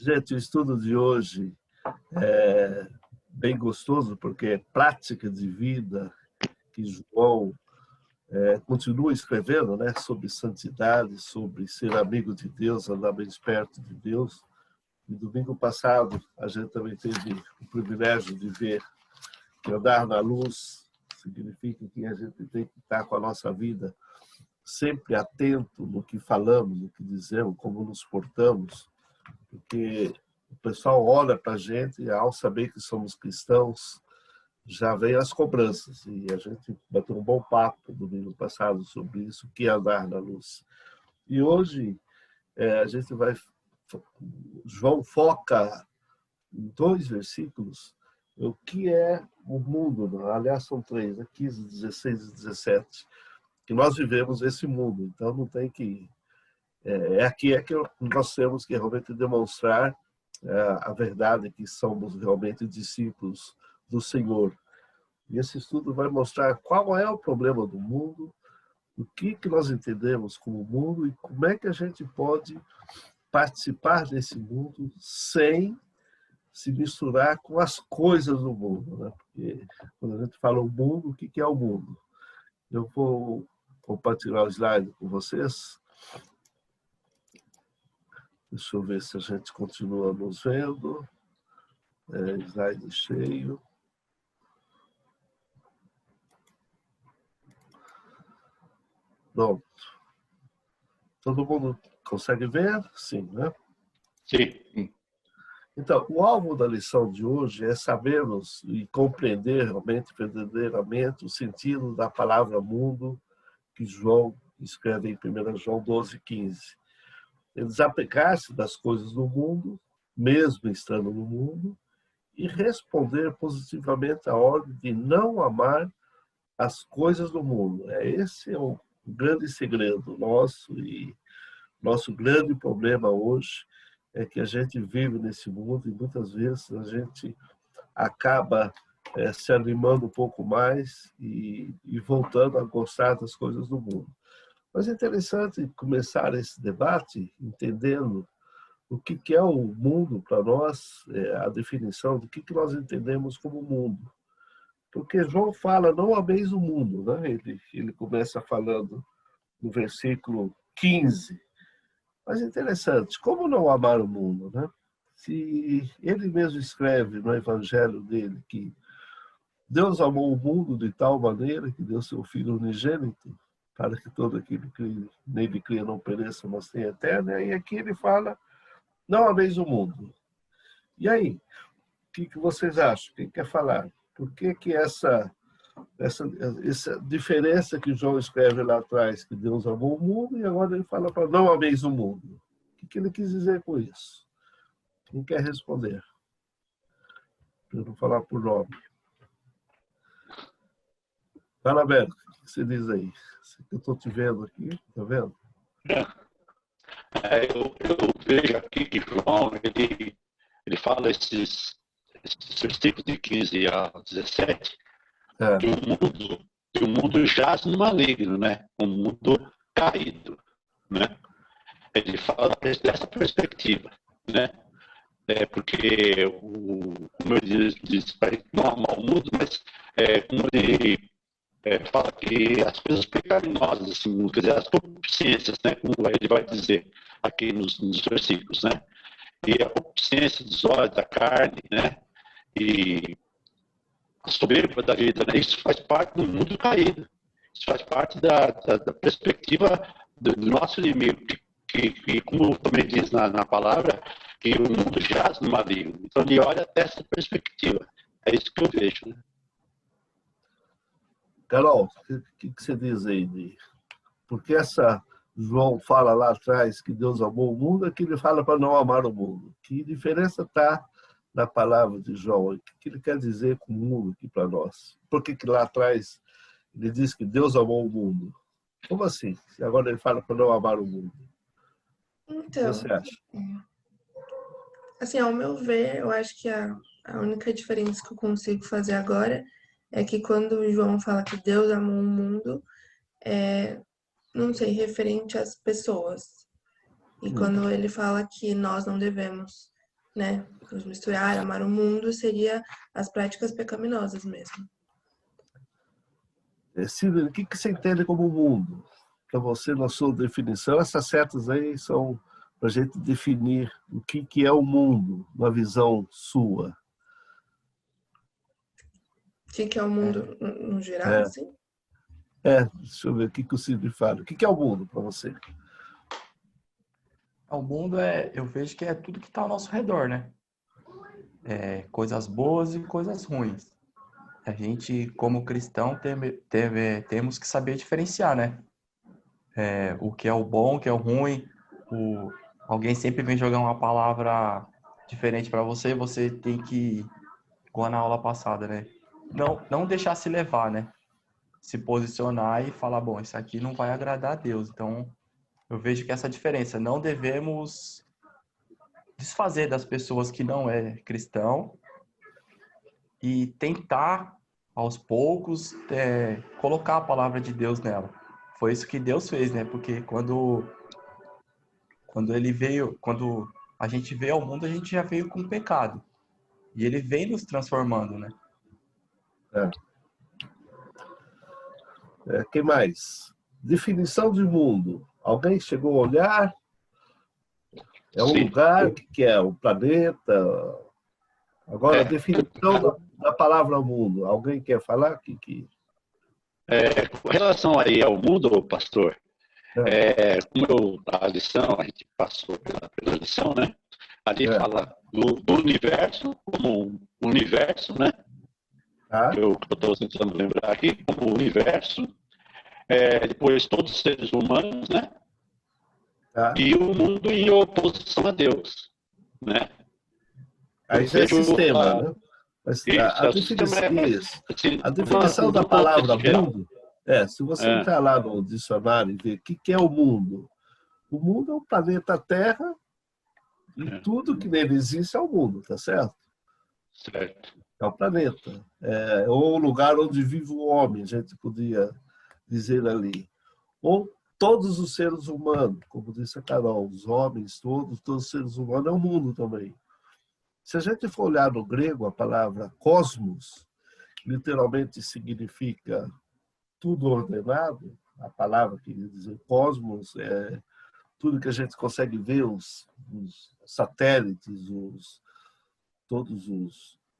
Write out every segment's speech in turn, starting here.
Gente, o estudo de hoje é bem gostoso porque é prática de vida que João continua escrevendo, né, sobre santidade, sobre ser amigo de Deus, andar bem perto de Deus. E domingo passado a gente também teve o privilégio de ver que andar na luz significa que a gente tem que estar com a nossa vida sempre atento no que falamos, no que dizemos, como nos portamos, porque o pessoal olha para a gente e, ao saber que somos cristãos, já vem as cobranças. E a gente bateu um bom papo no domingo passado sobre isso, o que é andar na luz. E hoje a gente vai... João foca em 2 versículos o que é o mundo. Aliás, são 3, 15, 16 e 17, que nós vivemos esse mundo. Então, não tem que... Aqui é que nós temos que realmente demonstrar a verdade que somos realmente discípulos do Senhor. E esse estudo vai mostrar qual é o problema do mundo, o que nós entendemos como mundo e como é que a gente pode participar desse mundo sem se misturar com as coisas do mundo, né? Porque quando a gente fala o mundo, o que é o mundo? Eu vou compartilhar o slide com vocês. Deixa eu ver se a gente continua nos vendo. Slide cheio. Pronto. Todo mundo consegue ver? Sim, né? Sim. Então, o alvo da lição de hoje é sabermos e compreender realmente, verdadeiramente, o sentido da palavra mundo que João escreve em 1 João 12:15. É desapegar-se das coisas do mundo, mesmo estando no mundo, e responder positivamente à ordem de não amar as coisas do mundo. Esse é o grande segredo nosso e nosso grande problema hoje é que a gente vive nesse mundo e muitas vezes a gente acaba se animando um pouco mais e voltando a gostar das coisas do mundo. Mas é interessante começar esse debate entendendo o que é o mundo para nós, a definição do que nós entendemos como mundo. Porque João fala, não ameis o mundo, né? Ele começa falando no versículo 15. Mas é interessante, como não amar o mundo, né? Se ele mesmo escreve no evangelho dele que Deus amou o mundo de tal maneira que deu seu Filho unigênito para que todo aquele que nele crê não pereça, mas tenha eterna. E aqui ele fala, não ameis o mundo. E aí, o que vocês acham? Quem quer falar? Por que essa diferença que João escreve lá atrás, que Deus amou o mundo, e agora ele fala para não ameis o mundo? O que ele quis dizer com isso? Quem quer responder? Para eu não falar por nome. Fala, Beto, o que você diz aí? Eu estou te vendo aqui, está vendo? Eu vejo aqui que João, ele fala esses versículos de 15 a 17, que o mundo jaz no maligno, né? Um mundo caído, né? Ele fala dessa perspectiva, né? Porque como ele diz, para não amar o mundo, mas como ele fala que as coisas pecaminosas, assim, quer dizer, as concupiscências, né? Como ele vai dizer aqui nos versículos, né? E a concupiscência dos olhos, da carne, né? E a soberba da vida, né? Isso faz parte do mundo caído. Isso faz parte da perspectiva do nosso inimigo, que como também diz na palavra, que o mundo jaz no maligno. Então ele olha dessa perspectiva. É isso que eu vejo, né? Carol, o que você diz aí? Porque João fala lá atrás que Deus amou o mundo, aqui ele fala para não amar o mundo. Que diferença está na palavra de João? O que ele quer dizer com o mundo aqui para nós? Por que lá atrás ele diz que Deus amou o mundo? Como assim? Agora ele fala para não amar o mundo. Então, o que você acha? Assim, ao meu ver, eu acho que a única diferença que eu consigo fazer agora é que quando o João fala que Deus amou o mundo, não sei, referente às pessoas. E quando ele fala que nós não devemos né? Vamos misturar, amar o mundo seria as práticas pecaminosas mesmo. Sidney, o que você entende como mundo? Para você, na sua definição, essas setas aí são para a gente definir o que é o mundo, uma visão sua. O que é o mundo no geral, É, assim? deixa eu ver o que o Sidney fala. O que é o mundo para você? O mundo eu vejo que é tudo que está ao nosso redor, né? Coisas boas e coisas ruins. A gente, como cristão, temos que saber diferenciar, né? O que é o bom, o que é o ruim. Alguém sempre vem jogar uma palavra diferente para você, você tem que, igual na aula passada, né? Não deixar se levar, né? Se posicionar e falar, bom, isso aqui não vai agradar a Deus. Então, eu vejo que essa diferença, não devemos desfazer das pessoas que não é cristão e tentar, aos poucos, colocar a palavra de Deus nela. Foi isso que Deus fez, né? Porque quando a gente veio ao mundo, a gente já veio com pecado. E ele vem nos transformando, né? Que mais? Definição de mundo. Alguém chegou a olhar? É um Sim. lugar? O que é? Um planeta? Agora, a definição da palavra mundo. Alguém quer falar? Com relação aí ao mundo, pastor, como a lição, a gente passou pela lição, né? Ali fala do universo como um universo, né? Eu estou tentando lembrar aqui, como universo, depois todos os seres humanos, né? E o mundo em oposição a Deus, né? Aí já é sistema, né? Mas a definição da palavra mundo, se você entrar lá no dicionário e ver o que é o mundo é o planeta Terra e tudo que nele existe é o mundo, tá certo? Certo. É o planeta. Ou o lugar onde vive o homem, a gente podia dizer ali. Ou todos os seres humanos, como disse a Carol, os homens, todos os seres humanos, é o mundo também. Se a gente for olhar no grego, a palavra cosmos literalmente significa tudo ordenado. A palavra que quer dizer cosmos é tudo que a gente consegue ver, os satélites, o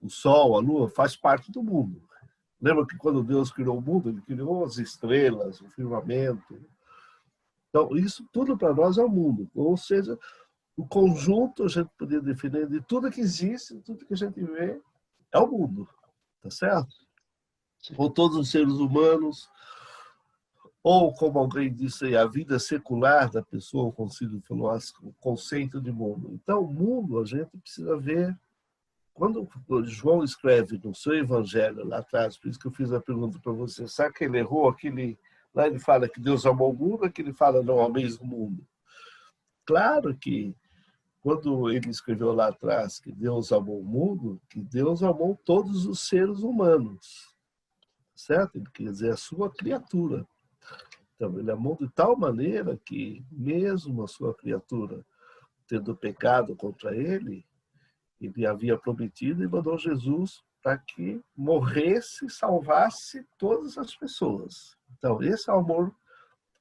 Sol, a Lua, faz parte do mundo. Lembra que quando Deus criou o mundo, Ele criou as estrelas, o firmamento. Então, isso tudo para nós é o mundo. Ou seja, o conjunto, a gente poderia definir, de tudo que existe, tudo que a gente vê, é o mundo. Tá certo? Ou todos os seres humanos, ou, como alguém disse aí, a vida secular da pessoa, o Concílio Filosófico, o conceito de mundo. Então, o mundo, a gente precisa ver. Quando João escreve no seu evangelho, lá atrás, por isso que eu fiz a pergunta para você, sabe que ele errou? Lá ele fala que Deus amou o mundo, aqui ele fala não ameis o mundo. Claro que quando ele escreveu lá atrás que Deus amou o mundo, que Deus amou todos os seres humanos, certo? Ele quer dizer a sua criatura. Então, ele amou de tal maneira que, mesmo a sua criatura tendo pecado contra ele havia prometido e mandou Jesus para que morresse e salvasse todas as pessoas. Então, esse é o amor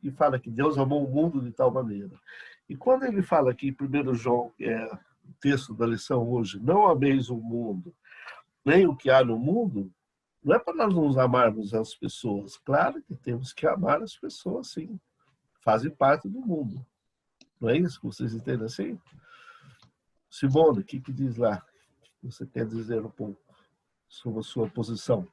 que fala que Deus amou o mundo de tal maneira. E quando ele fala aqui em 1 João, que é o texto da lição hoje, não ameis o mundo, nem o que há no mundo, não é para nós nos amarmos as pessoas. Claro que temos que amar as pessoas, sim. Fazem parte do mundo. Não é isso que vocês entendem assim? Simone, o que diz lá? Você quer dizer um pouco sobre a sua posição?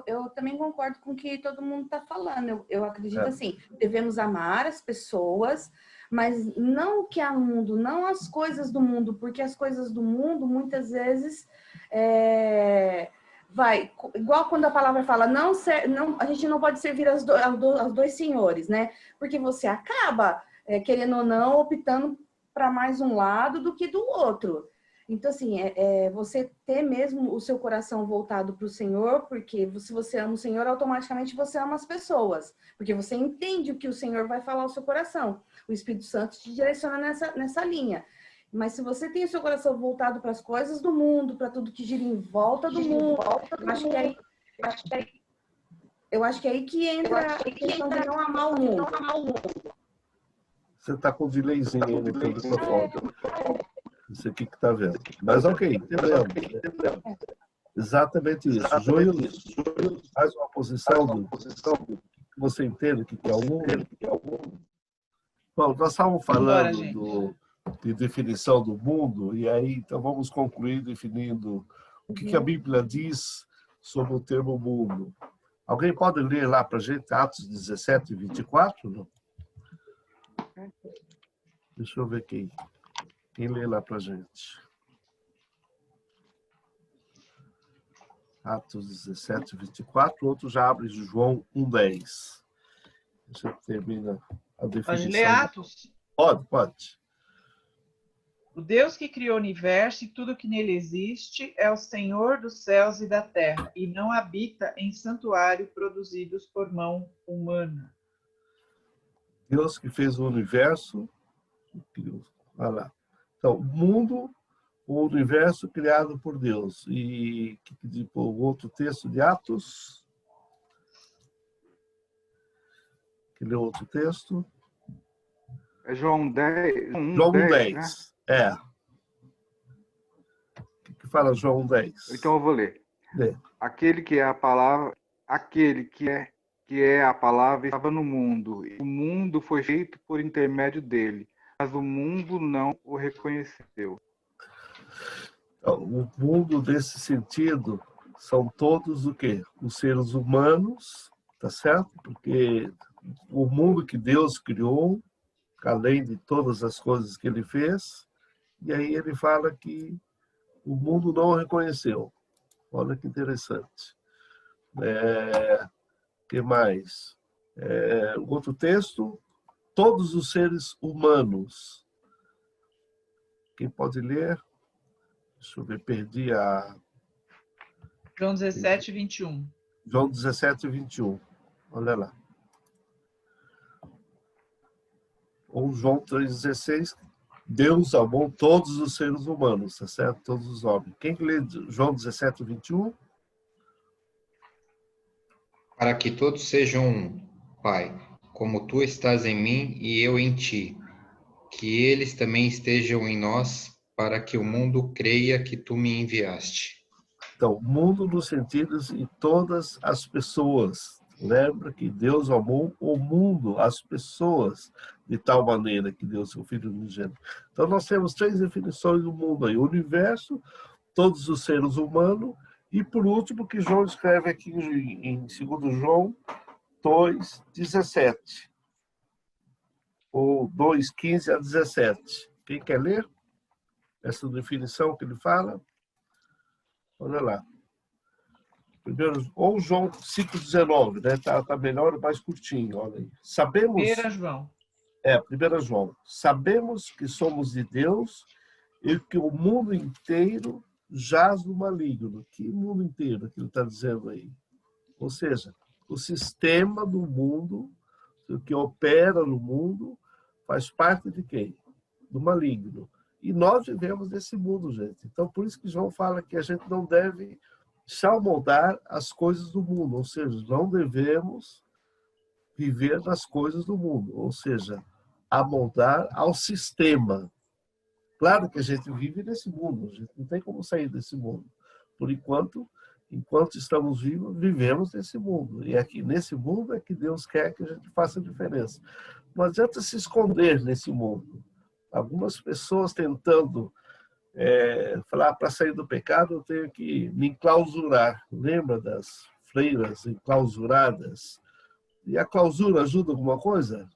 Eu também concordo com o que todo mundo está falando. Eu acredito assim, devemos amar as pessoas, mas não o que há no mundo, não as coisas do mundo, porque as coisas do mundo, muitas vezes, igual quando a palavra fala, a gente não pode servir aos dois senhores, né? Porque você acaba, querendo ou não, optando para mais um lado do que do outro. Então, assim, você ter mesmo o seu coração voltado para o Senhor, porque se você ama o Senhor, automaticamente você ama as pessoas, porque você entende o que o Senhor vai falar ao seu coração. O Espírito Santo te direciona nessa linha. Mas se você tem o seu coração voltado para as coisas do mundo, para tudo que gira em volta do mundo, eu acho que é aí que entra a questão de não amar o mundo. Você está com um delayzinho aí no teu microfone. Não sei o que está vendo. Mas ok, entendemos. Exatamente isso. Júlio faz uma posição do que você entende o que é o mundo. Bom, nós estávamos falando de definição do mundo, e aí então vamos concluir definindo o que a Bíblia diz sobre o termo mundo. Alguém pode ler lá para a gente Atos 17 e 24? Não? Deixa eu ver quem lê lá para a gente. Atos 17 e 24, outro já abre João 1:10. Você termina a definição. Pode ler Atos? Pode. O Deus que criou o universo e tudo que nele existe é o Senhor dos céus e da terra, e não habita em santuário produzidos por mão humana. Deus que fez o universo, olha lá. Então, o universo criado por Deus. E o outro texto de Atos. Que leu outro texto? É João 10. João 10. 10, né? É. O que fala João 10? Então eu vou ler. Lê. Aquele que é a palavra estava no mundo, e o mundo foi feito por intermédio dele, mas o mundo não o reconheceu. Então, o mundo nesse sentido são todos o quê? Os seres humanos, tá certo? Porque o mundo que Deus criou, além de todas as coisas que ele fez, e aí ele fala que o mundo não o reconheceu. Olha que interessante. Que mais? Outro texto, todos os seres humanos. Quem pode ler? Deixa eu ver, perdi a... João 17, 21. João 17, 21. Olha lá. Ou João 3,16, Deus amou todos os seres humanos, tá certo? Todos os homens. Quem lê João 17, 21? Para que todos sejam um, Pai, como tu estás em mim e eu em ti, que eles também estejam em nós, para que o mundo creia que tu me enviaste. Então, mundo no sentido de todas as pessoas. Lembra que Deus amou o mundo, as pessoas, de tal maneira que deu seu Filho unigênito. Então, nós temos 3 definições do mundo aí. O universo, todos os seres humanos, e por último, que João escreve aqui em 2 João 2:17. Ou 2:15 a 17. Quem quer ler essa definição que ele fala? Olha lá. Primeiro, ou João 5:19, né? Tá melhor, mais curtinho, olha aí. Sabemos... 1 João. 1 João. Sabemos que somos de Deus e que o mundo inteiro jaz no maligno. Que mundo inteiro que ele está dizendo aí? Ou seja, o sistema do mundo, o que opera no mundo, faz parte de quem? Do maligno. E nós vivemos nesse mundo, gente. Então, por isso que João fala que a gente não deve se amoldar às coisas do mundo. Ou seja, não devemos viver nas coisas do mundo. Ou seja, amoldar ao sistema. Claro que a gente vive nesse mundo. A gente não tem como sair desse mundo. Por enquanto estamos vivos, vivemos nesse mundo. E aqui nesse mundo é que Deus quer que a gente faça a diferença. Não adianta se esconder nesse mundo. Algumas pessoas tentando falar, para sair do pecado eu tenho que me enclausurar. Lembra das freiras enclausuradas? E a clausura ajuda alguma coisa?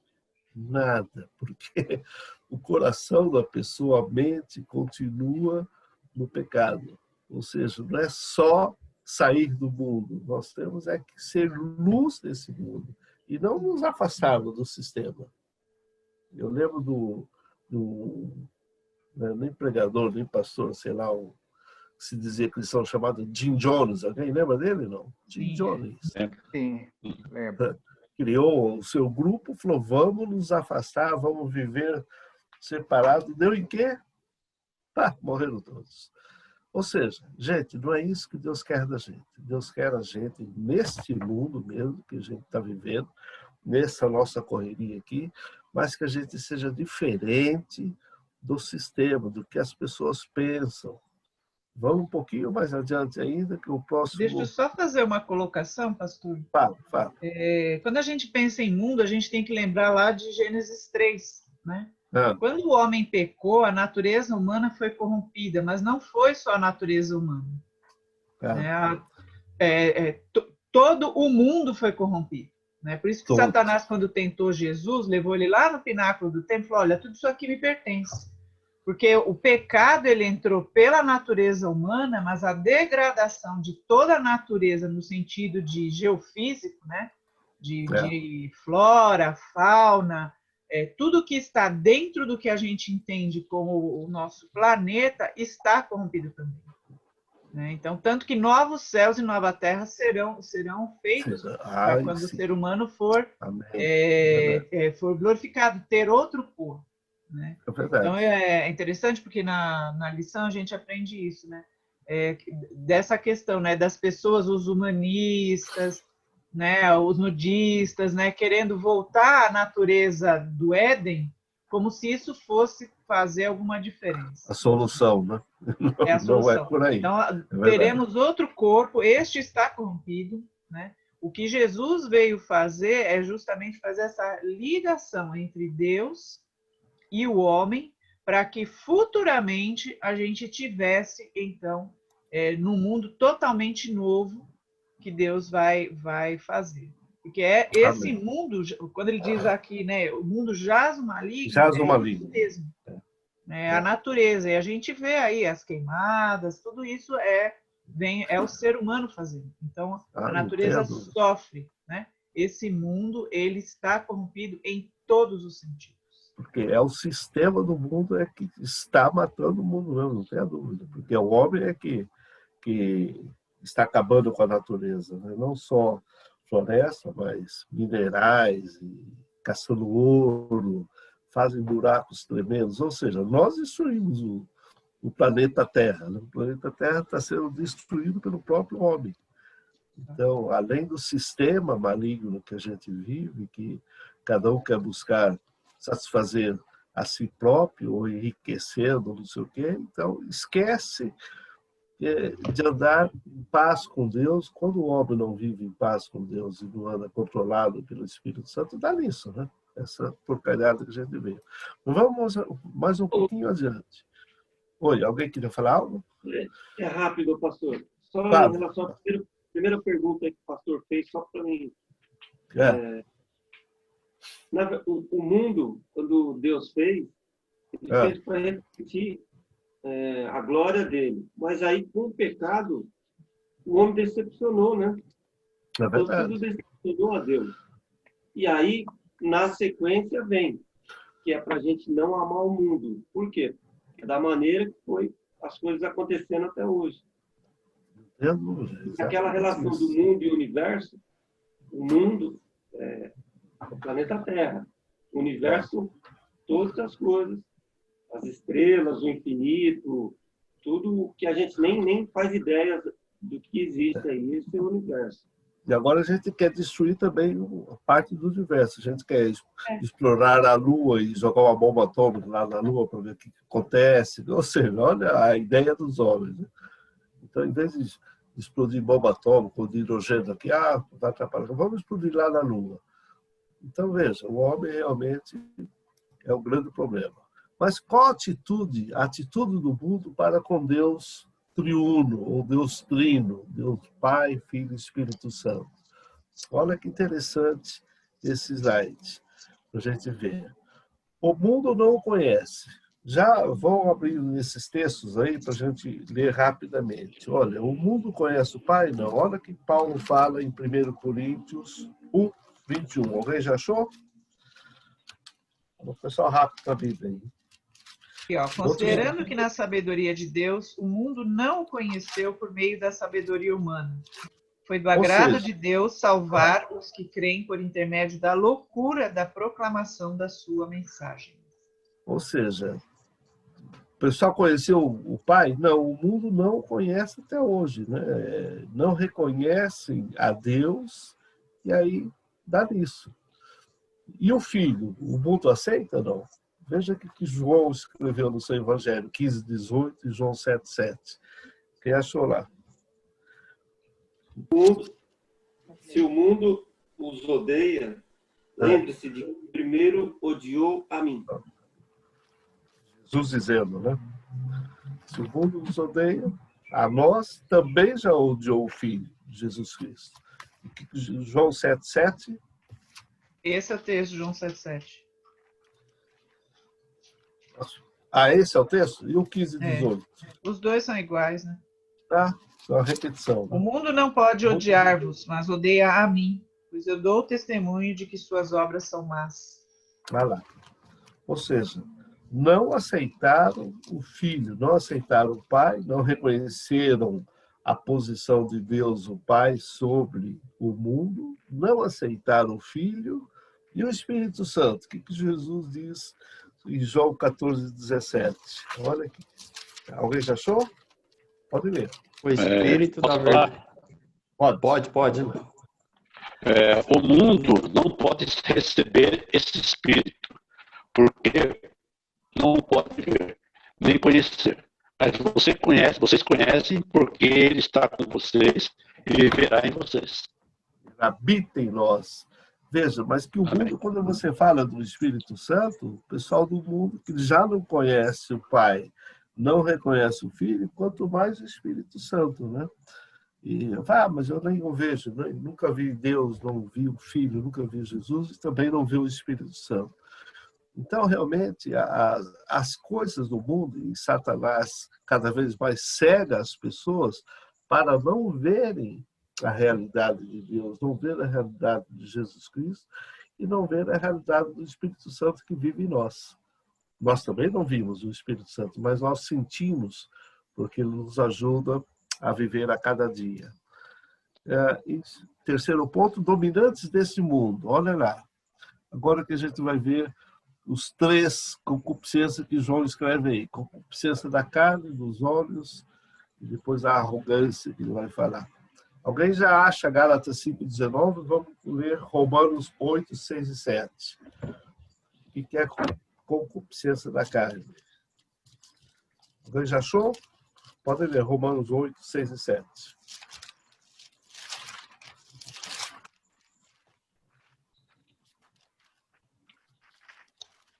Nada, porque o coração da pessoa, a mente, continua no pecado. Ou seja, não é só sair do mundo, nós temos que ser luz desse mundo e não nos afastarmos do sistema. Eu lembro nem pregador, nem pastor, sei lá, se dizia que eles são chamados Jim Jones. Alguém lembra dele, não? Jim Jones. Sim, lembro. Criou o seu grupo, falou, vamos nos afastar, vamos viver separado. Deu em quê? Pá, morreram todos. Ou seja, gente, não é isso que Deus quer da gente. Deus quer a gente neste mundo mesmo que a gente está vivendo, nessa nossa correria aqui, mas que a gente seja diferente do sistema, do que as pessoas pensam. Vamos um pouquinho mais adiante ainda, que o próximo... Deixa eu só fazer uma colocação, pastor. Fala. Quando a gente pensa em mundo, a gente tem que lembrar lá de Gênesis 3, né? Quando o homem pecou, a natureza humana foi corrompida, mas não foi só a natureza humana. Todo o mundo foi corrompido. Né? Por isso que Satanás, quando tentou Jesus, levou ele lá no pináculo do templo e falou, olha, tudo isso aqui me pertence. Porque o pecado ele entrou pela natureza humana, mas a degradação de toda a natureza no sentido de geofísico, né? de flora, fauna, tudo que está dentro do que a gente entende como o nosso planeta está corrompido também. Né? Então, tanto que novos céus e nova terra serão feitos para quando o ser humano for glorificado, ter outro corpo. Né? Então, é interessante porque na lição a gente aprende isso, né? Dessa questão, né? Das pessoas, os humanistas, né? Os nudistas, né? Querendo voltar à natureza do Éden, como se isso fosse fazer alguma diferença. A solução, né? É a solução. Não é por aí. Então, teremos outro corpo, este está corrompido, né? O que Jesus veio fazer é justamente fazer essa ligação entre Deus e o homem, para que futuramente a gente tivesse, então, num mundo totalmente novo que Deus vai fazer. Porque esse mundo, quando ele diz aqui, né, o mundo jaz o maligno, jaz o maligno. Mesmo. A natureza. E a gente vê aí as queimadas, tudo isso é o ser humano fazendo. Então, a natureza sofre. Né? Esse mundo ele está corrompido em todos os sentidos. Porque é o sistema do mundo que está matando o mundo mesmo, não tem a dúvida. Porque o homem é que está acabando com a natureza. Né? Não só floresta, mas minerais, caçando ouro, fazem buracos tremendos. Ou seja, nós destruímos o planeta Terra. Né? O planeta Terra está sendo destruído pelo próprio homem. Então, além do sistema maligno que a gente vive, que cada um quer buscar satisfazer a si próprio ou enriquecendo, não sei o quê. Então, esquece de andar em paz com Deus. Quando o homem não vive em paz com Deus e não anda controlado pelo Espírito Santo, dá nisso, né? Essa porcalhada que a gente vê. Vamos mais um pouquinho adiante. Oi, alguém queria falar algo? É rápido, pastor. Só em relação à primeira pergunta que o pastor fez, só para mim... O mundo, quando Deus fez, ele fez para refletir a glória dele. Mas aí, com o pecado, o homem decepcionou, né? É verdade. Tudo decepcionou a Deus. E aí, na sequência, vem, que é para a gente não amar o mundo. Por quê? É da maneira que foi as coisas acontecendo até hoje. Aquela relação do mundo e universo, o mundo o planeta Terra, o universo, todas as coisas, as estrelas, o infinito, tudo o que a gente nem faz ideia do que existe aí, esse é o universo. E agora a gente quer destruir também a parte do universo. A gente quer explorar a Lua e jogar uma bomba atômica lá na Lua para ver o que acontece. Ou seja, olha a ideia dos homens. Né? Então, em vez de explodir bomba atômica ou de hidrogênio aqui, vai atrapalhar, vamos explodir lá na Lua. Então, veja, o homem realmente é um grande problema. Mas qual a atitude do mundo para com Deus triuno, ou Deus trino, Deus Pai, Filho e Espírito Santo? Olha que interessante esse slide, para a gente ver. O mundo não o conhece. Já vão abrir esses textos aí para a gente ler rapidamente. Olha, o mundo conhece o Pai? Não. Olha que Paulo fala em 1 Coríntios 1, 21. Alguém já achou? Vou pessoal rápido para a Bíblia aí. Aqui, ó, considerando que na sabedoria de Deus, o mundo não o conheceu por meio da sabedoria humana. Foi do agrado de Deus salvar os que creem por intermédio da loucura da proclamação da sua mensagem. Ou seja, O pessoal conheceu o Pai? Não, o mundo não o conhece até hoje, né? Não reconhecem a Deus e aí dá nisso. E o Filho? O mundo aceita? Não. Veja o que João escreveu no seu Evangelho, 15:18 e João 7:7. Quem achou lá? Se o mundo os odeia, lembre-se de que primeiro odiou a mim. Jesus dizendo, né? Se o mundo nos odeia, a nós também já odiou o Filho, Jesus Cristo. João 7:7. Esse é o texto de João 7,7. Ah, esse é o texto? E o 15:18? Os dois são iguais, né? Tá? É uma repetição. O Né? mundo não pode odiar-vos, mas odeia a mim, pois eu dou testemunho de que suas obras são más. Vai lá. Ou seja, não aceitaram o Filho, não aceitaram o Pai, não reconheceram a posição de Deus, o Pai, sobre o mundo, não aceitaram o Filho e o Espírito Santo. O que Jesus diz em João 14:17? Olha aqui. Alguém já achou? Pode ler. O Espírito da verdade. Pode. O mundo não pode receber esse Espírito, porque não pode ver, nem conhecer. Mas vocês conhecem porque ele está com vocês e viverá em vocês. Habita em nós. Veja, mas que o mundo, quando você fala do Espírito Santo, o pessoal do mundo que já não conhece o Pai, não reconhece o Filho, quanto mais o Espírito Santo, né? E mas eu nem o vejo, né? Nunca vi Deus, não vi o Filho, nunca vi Jesus e também não vi o Espírito Santo. Então, realmente, as coisas do mundo, e Satanás cada vez mais cega as pessoas para não verem a realidade de Deus, não ver a realidade de Jesus Cristo e não ver a realidade do Espírito Santo que vive em nós. Nós também não vimos o Espírito Santo, mas nós sentimos, porque ele nos ajuda a viver a cada dia. E terceiro ponto, dominantes desse mundo. Olha lá. Agora que a gente vai ver os três concupiscências que João escreve aí. Concupiscência da carne, dos olhos, e depois a arrogância que ele vai falar. Alguém já acha Gálatas 5:19? Vamos ler Romanos 8:6 e 7. O que é concupiscência da carne? Alguém já achou? Pode ler Romanos 8:6 e 7.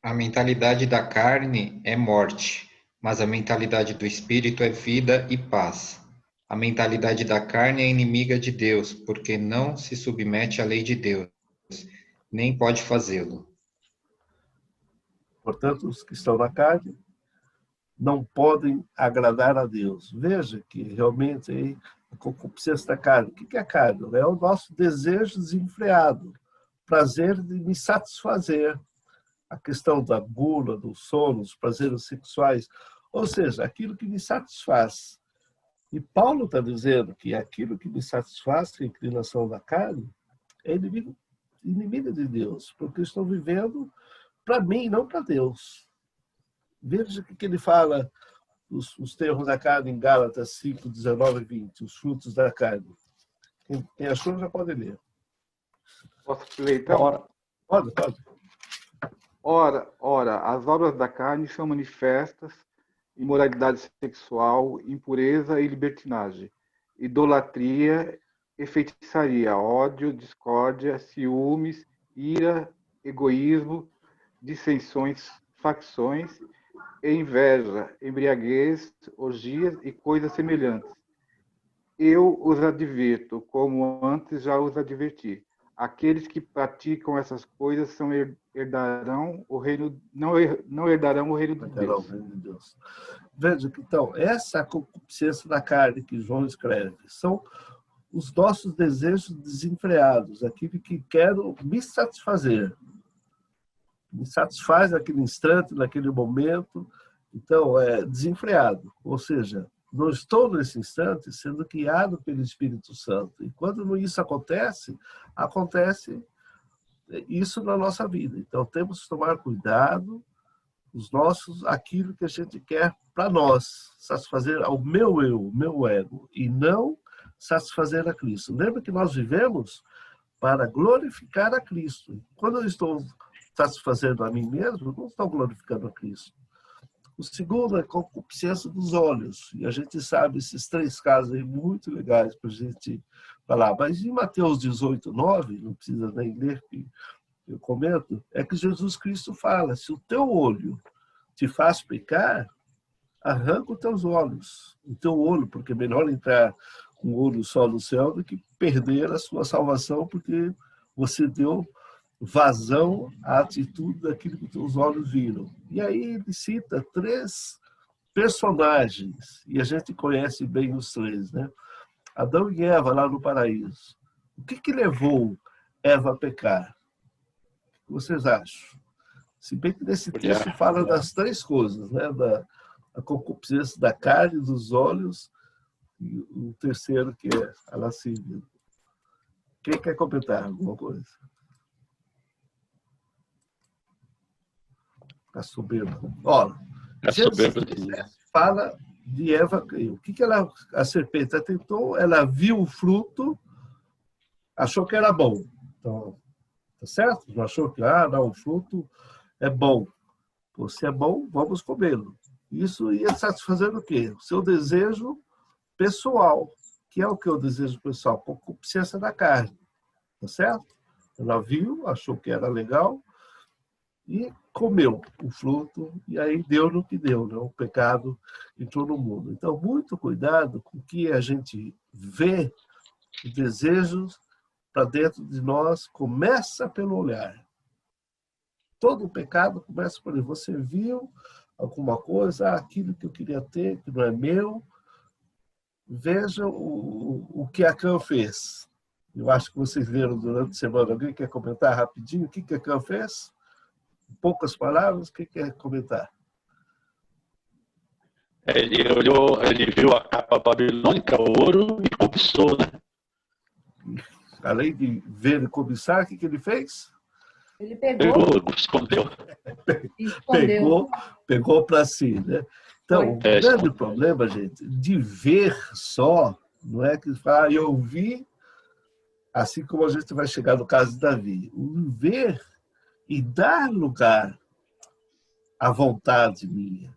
A mentalidade da carne é morte, mas a mentalidade do espírito é vida e paz. A mentalidade da carne é inimiga de Deus, porque não se submete à lei de Deus, nem pode fazê-lo. Portanto, os que estão na carne não podem agradar a Deus. Veja que realmente aí, a concupiscência da carne. O que é a carne? É o nosso desejo desenfreado, prazer de me satisfazer. A questão da gula, do sono, dos prazeres sexuais, ou seja, aquilo que me satisfaz. E Paulo está dizendo que aquilo que me satisfaz, que é a inclinação da carne, é inimigo de Deus, porque eu estou vivendo para mim, não para Deus. Veja o que ele fala, os termos da carne em Gálatas 5:19 e 20, os frutos da carne. Quem achou já pode ler. Posso ler então? Pode. Ora, as obras da carne são manifestas: imoralidade sexual, impureza e libertinagem, idolatria e feitiçaria, ódio, discórdia, ciúmes, ira, egoísmo, dissensões, facções e inveja, embriaguez, orgias e coisas semelhantes. Eu os advirto, como antes já os adverti. Aqueles que praticam essas coisas não herdarão o reino de Deus. Veja que, então, essa concupiscência da carne que João escreve são os nossos desejos desenfreados, aquilo que quero me satisfazer. Me satisfaz naquele instante, naquele momento. Então, é desenfreado. Ou seja, não estou nesse instante sendo guiado pelo Espírito Santo. E quando isso acontece isso na nossa vida. Então, temos que tomar cuidado, os nossos, aquilo que a gente quer para nós, satisfazer ao meu eu, meu ego, e não satisfazer a Cristo. Lembra que nós vivemos para glorificar a Cristo. Quando eu estou satisfazendo a mim mesmo, eu não estou glorificando a Cristo. O segundo é a concupiscência dos olhos. E a gente sabe esses 3 casos aí muito legais para a gente falar. Mas em Mateus 18, 9, não precisa nem ler, que eu comento, é que Jesus Cristo fala, se o teu olho te faz pecar, arranca os teus olhos. O teu olho, porque é melhor entrar com o olho só no céu do que perder a sua salvação, porque você deu vazão à atitude daquilo que teus olhos viram. E aí ele cita 3 personagens, e a gente conhece bem os 3, né? Adão e Eva lá no paraíso. O que levou Eva a pecar? O que vocês acham? Se bem que nesse texto fala das 3 coisas, né? A concupiscência da carne, dos olhos, e o terceiro que é a lascívia. Quem quer comentar alguma coisa? A soberba. Olha, fala de Eva. O que a serpente tentou? Ela viu o fruto, achou que era bom. Então, tá certo? Não achou que não, o fruto é bom. Se é bom, vamos comê-lo. Isso ia satisfazer o quê? O seu desejo pessoal, que é o que eu desejo pessoal, concupiscência da carne. Tá certo? Ela viu, achou que era legal e comeu o fruto, e aí deu no que deu, né? O pecado entrou no mundo. Então, muito cuidado com o que a gente vê, os desejos para dentro de nós, começa pelo olhar. Todo pecado começa por aí. Você viu alguma coisa, aquilo que eu queria ter, que não é meu. Veja o que Acã fez. Eu acho que vocês leram durante a semana. Alguém quer comentar rapidinho o que Acã fez? Em poucas palavras, quem quer comentar? Ele olhou, ele viu a capa babilônica, o ouro, e cobiçou, né? Além de ver e cobiçar, o que ele fez? Ele pegou, escondeu. Pegou para si, né? Então, o grande problema, gente, de ver só, não é que fala, eu vi, assim como a gente vai chegar no caso de Davi. O ver e dar lugar à vontade minha.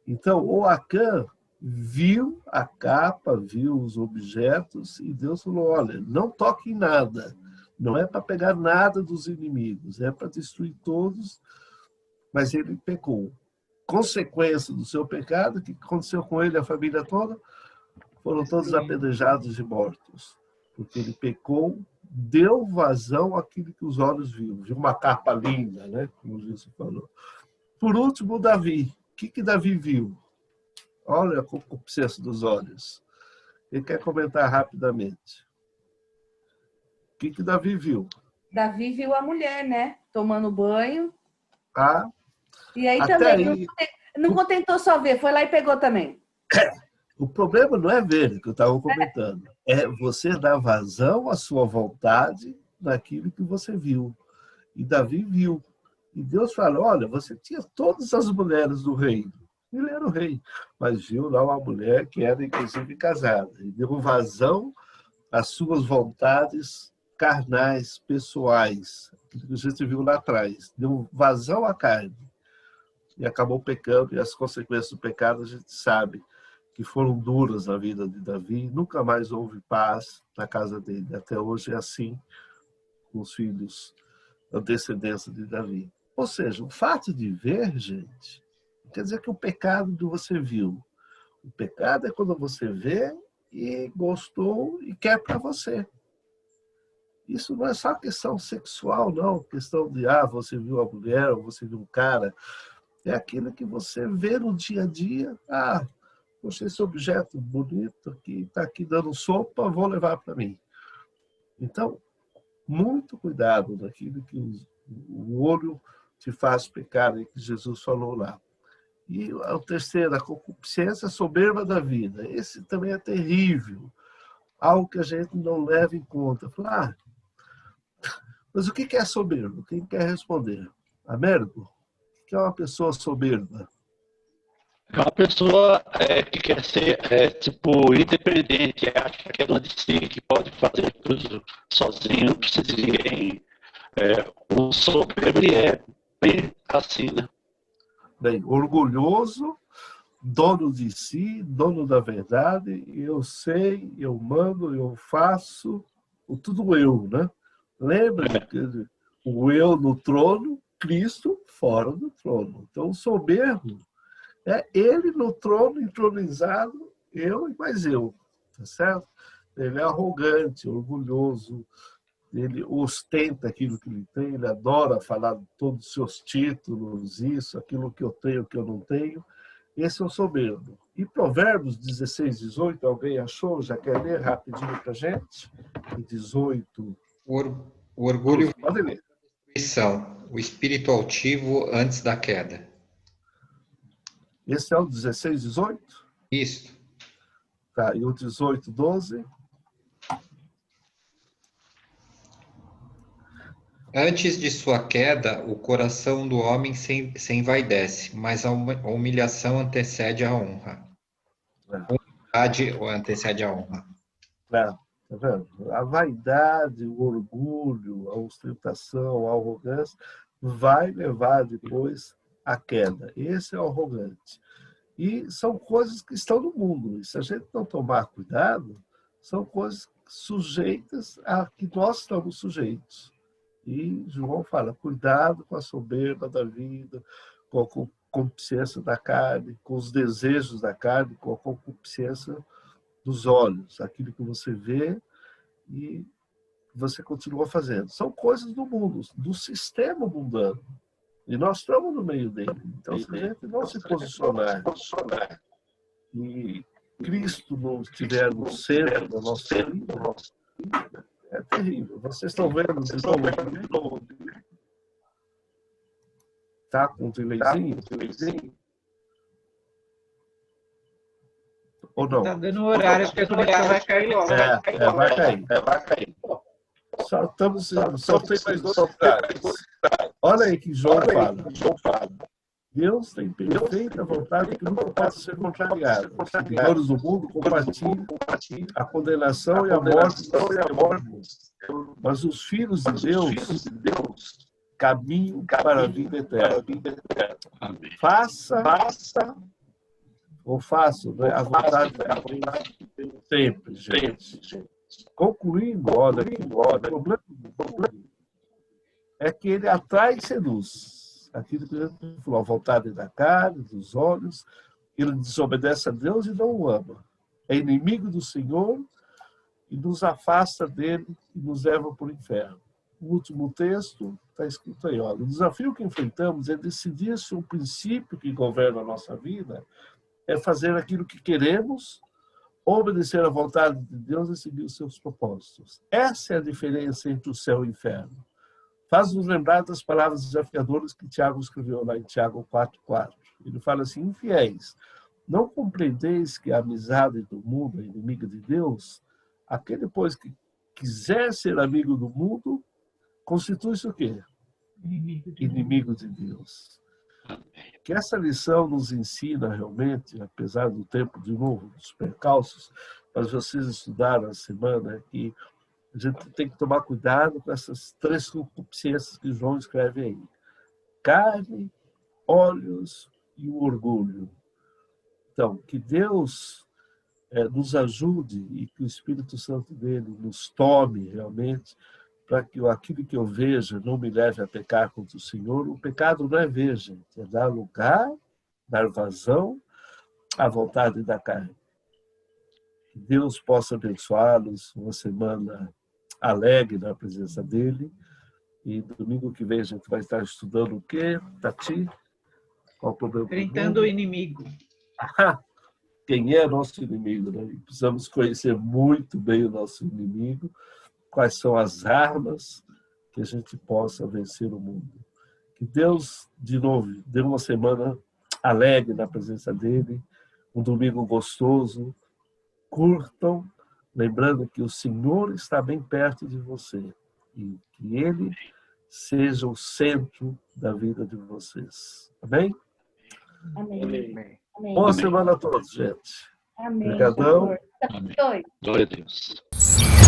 Então, o Acã viu a capa, viu os objetos, e Deus falou, olha, não toque em nada. Não é para pegar nada dos inimigos, é para destruir todos, mas ele pecou. Consequência do seu pecado, o que aconteceu com ele e a família toda? Foram todos apedrejados e mortos. Porque ele pecou, deu vazão àquilo que os olhos viram. Viu uma capa linda, né? Como Jesus falou. Por último, Davi. O que Davi viu? Olha a concupiscência dos olhos. Ele quer comentar rapidamente. O que Davi viu? Davi viu a mulher, né? Tomando banho. E aí Até também, aí, não contentou só ver, foi lá e pegou também. O problema não é ver, que eu estava comentando. É você dar vazão à sua vontade naquilo que você viu. E Davi viu. E Deus fala, olha, você tinha todas as mulheres do reino. Ele era o rei. Mas viu lá uma mulher que era, inclusive, casada. E deu vazão às suas vontades carnais, pessoais. Aquilo que a gente viu lá atrás. Deu vazão à carne. E acabou pecando. E as consequências do pecado a gente sabe que foram duras na vida de Davi. Nunca mais houve paz na casa dele. Até hoje é assim com os filhos, a descendência de Davi. Ou seja, o fato de ver, gente, não quer dizer que o pecado que você viu. O pecado é quando você vê e gostou e quer para você. Isso não é só questão sexual, não. Questão de, você viu a mulher ou você viu um cara. É aquilo que você vê no dia a dia. Poxa, esse objeto bonito aqui está aqui dando sopa, vou levar para mim. Então, muito cuidado naquilo que o olho te faz pecar, que Jesus falou lá. E o terceiro, a concupiscência soberba da vida. Esse também é terrível. Algo que a gente não leva em conta. Mas o que é soberbo? Quem quer responder? Américo? O que é uma pessoa soberba? É uma pessoa que quer ser, tipo, independente, acha que é dona de si, que pode fazer tudo sozinho, não precisa de ninguém. O soberbo, ele é bem assim, né? Bem, orgulhoso, dono de si, dono da verdade, eu sei, eu mando, eu faço, tudo eu, né? Lembra de o eu no trono, Cristo fora do trono. Então, o soberbo é ele no trono, entronizado, eu e mais eu, tá certo? Ele é arrogante, orgulhoso, ele ostenta aquilo que ele tem, ele adora falar de todos os seus títulos, isso, aquilo que eu tenho, que eu não tenho. Esse é o soberbo. E Provérbios 16, 18, alguém achou? Já quer ler rapidinho para a gente? 18. O orgulho Pode ler. destruição, o espírito altivo antes da queda. Esse é o 16, 18? Isto. Tá, e o 18, 12? Antes de sua queda, o coração do homem se envaidece, mas a humilhação antecede a honra. A humildade antecede a honra. Tá vendo? A vaidade, o orgulho, a ostentação, a arrogância vai levar depois à queda. Esse é o arrogante. E são coisas que estão no mundo. E se a gente não tomar cuidado, são coisas sujeitas a que nós estamos sujeitos. E João fala, cuidado com a soberba da vida, com a concupiscência da carne, com os desejos da carne, com a concupiscência dos olhos, aquilo que você vê e você continua fazendo. São coisas do mundo, do sistema mundano. E nós estamos no meio dele. Então, se a gente não se posicionar e Cristo não estiver no centro da nossa vida, é terrível. Vocês estão vendo de novo? Tá com um delayzinho? Ou não? Tá dando horário, porque a conexão vai cair logo. Vai cair. Só tem mais 2 lugares. Olha aí que João fala. Deus tem perfeita vontade que nunca possa ser contrariado. Os seguidores do mundo compartilham a condenação e a morte mas os filhos de Deus caminham para a vida eterna. Faça a vontade de Deus sempre, gente. Concluindo, olha, o problema é que ele atrai e seduz. Aquilo que a gente falou, a vontade da carne, dos olhos, ele desobedece a Deus e não o ama. É inimigo do Senhor e nos afasta dele e nos leva para o inferno. O último texto está escrito aí, olha, o desafio que enfrentamos é decidir se o princípio que governa a nossa vida é fazer aquilo que queremos, obedecer à vontade de Deus e seguir os seus propósitos. Essa é a diferença entre o céu e o inferno. Faz-nos lembrar das palavras desafiadoras que Tiago escreveu lá em Tiago 4:4. Ele fala assim, infiéis, não compreendeis que a amizade do mundo é inimiga de Deus? Aquele, pois, que quiser ser amigo do mundo, constitui-se o quê? Inimigo de Deus. Que essa lição nos ensina realmente, apesar do tempo, de novo, dos percalços, mas vocês estudaram a semana, que a gente tem que tomar cuidado com essas 3 concupiscências que João escreve aí. Carne, olhos e o orgulho. Então, que Deus nos ajude e que o Espírito Santo dele nos tome realmente para que aquilo que eu veja não me leve a pecar contra o Senhor. O pecado não é ver, gente, é dar lugar, dar vazão à vontade da carne. Que Deus possa abençoá-los, uma semana alegre na presença dele. E domingo que vem a gente vai estar estudando o quê, Tati? Qual o problema? Enfrentando o inimigo. Quem é nosso inimigo, né? Precisamos conhecer muito bem o nosso inimigo, quais são as armas que a gente possa vencer o mundo. Que Deus, de novo, dê uma semana alegre na presença dele, um domingo gostoso. Curtam, lembrando que o Senhor está bem perto de você e que ele seja o centro da vida de vocês. Amém? Amém. Amém. Amém. Boa semana a todos, gente. Amém. Obrigadão. Senhor. Amém. Glória a Deus.